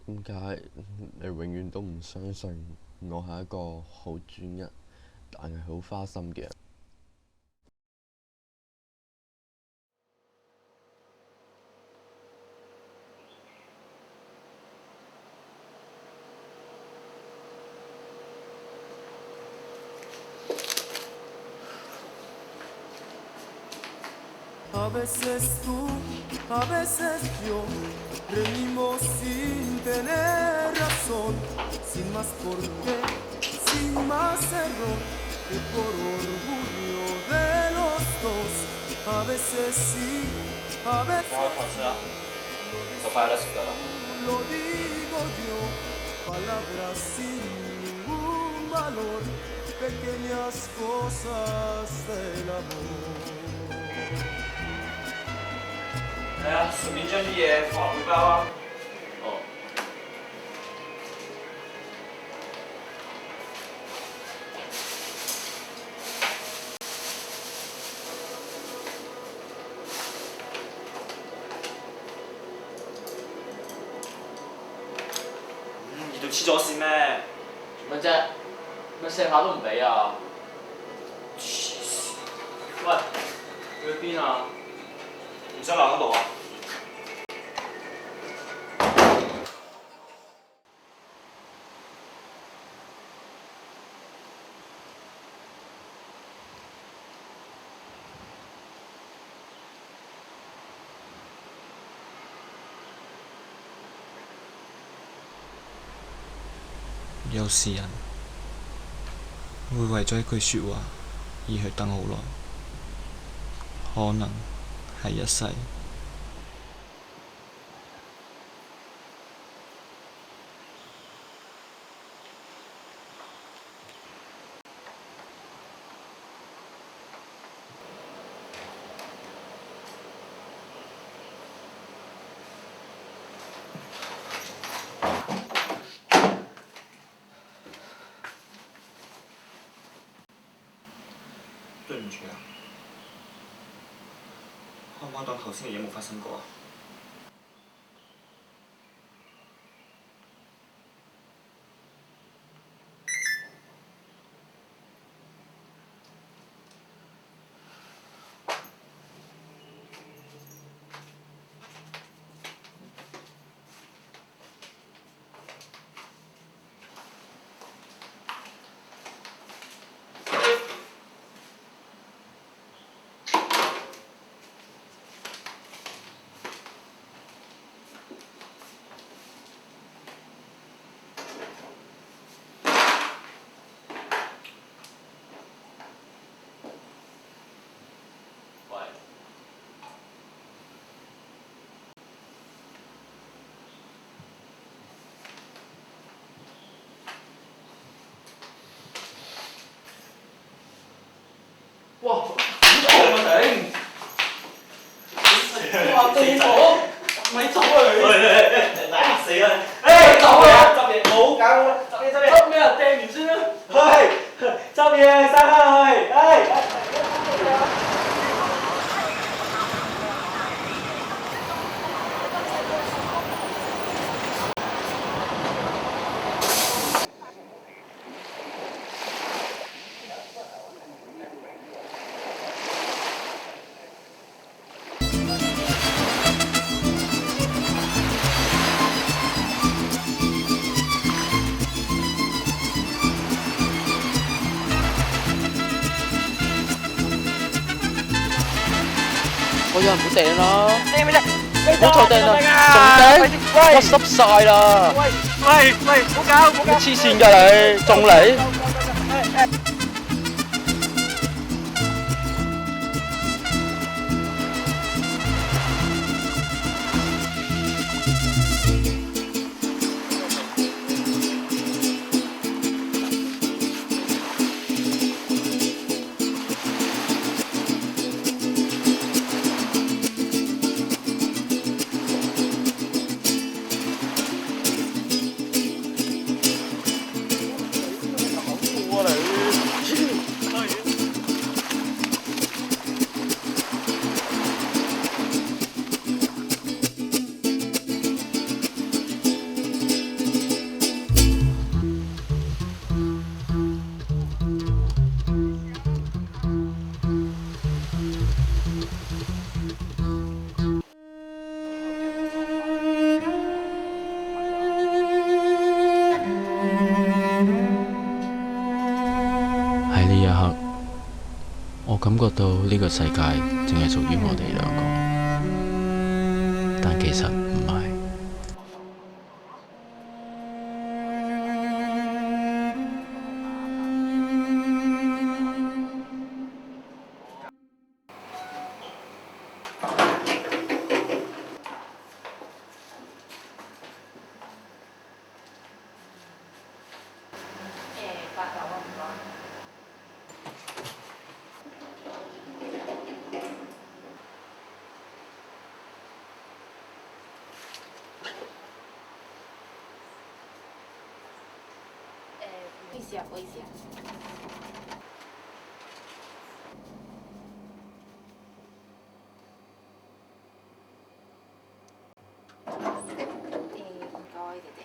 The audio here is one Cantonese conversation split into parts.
點解你永遠都唔相信我係一個好專一，但係好花心嘅人？A veces tú, a veces yo, reímos sin tener razón, sin más por qué, sin más error, que por orgullo de los dos. A veces sí, a veces lo digo yo, palabras sin ningún valor, pequeñas cosas del amor. 係啊，順便將啲嘢放入背包啊。哦。熱到黐咗線咩？做乜啫？乜錫下都唔俾啊？喂，去邊啊？唔想留喺度啊？有時人會為咗一句説話而去等好耐，可能係一世。對唔住啊，可唔可以當頭先嘅嘢冇發生過啊？哇！好痛啊頂！哇！對我，咪走啊你！喂，打死啦！誒走啊！執嘢，冇搞啦！執嘢，執咩啊？掟完先啦！去執嘢，散開去！我有人唔好掟啦！掟咩啫？唔好再掟啦！仲掟？我濕晒啦！喂，唔好搞，唔好搞！黐線㗎你，仲嚟？過嚟！喺呢一刻，我感覺到呢個世界淨係屬於我哋兩個，但其實唔係。不好意思啊，不好意思啊。唔該，姐姐。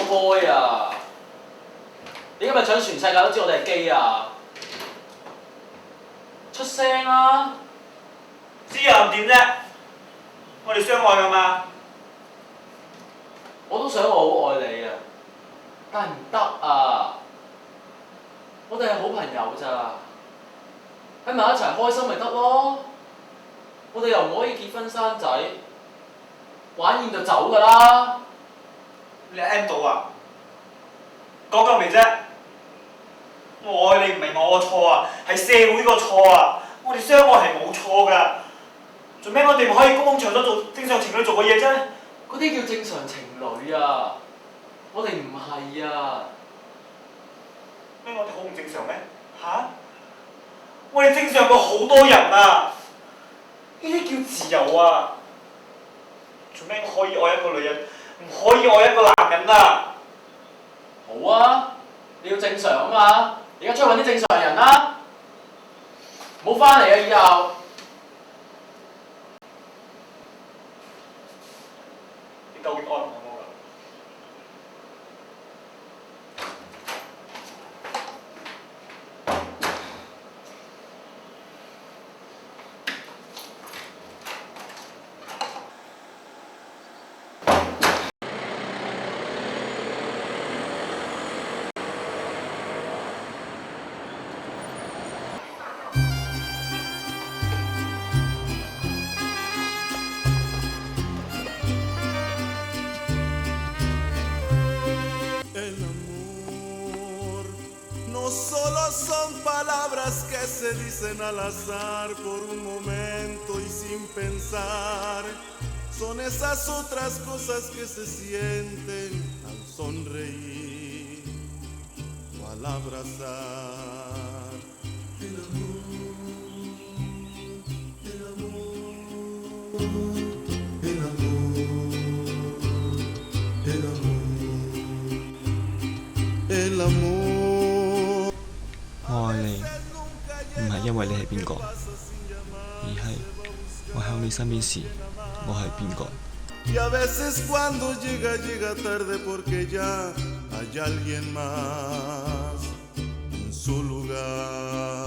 開啊！你今日搶全世界都知我哋係基啊！出聲啊！知又唔點啫？我哋相愛噶嘛？我都想我好愛你啊，但係唔得啊！我哋係好朋友咋，喺埋一齊開心咪得咯。我哋又唔可以結婚生仔，玩厭就走㗎啦。你 M 到啊？講夠未啫？我愛你唔係我個錯啊，係社會個錯啊！我哋相愛係冇錯㗎，做咩我哋唔可以公共場所做正常情侶做嘅嘢啫？嗰啲叫正常情侶啊，我哋唔係啊。咩我哋好唔正常咩？嚇！我哋正常過好多人啊！呢啲叫自由啊！做咩我可以愛一個女人，唔可以愛一個男人啊？好啊，你要正常啊嘛！而家出去揾啲正常人啦，唔好翻嚟啊！以後。你究竟愛唔愛我㗎？No solo son palabras que se dicen al azar por un momento y sin pensar, son esas otras cosas que se sienten al sonreír o al abrazar. El amor, el amor, el amor, el amor, el amor.我愛你，唔係因為你係邊個，而係我喺你身邊時，我係邊個。Y a veces cuando llega, llega tarde porque ya hay alguien más en su lugar.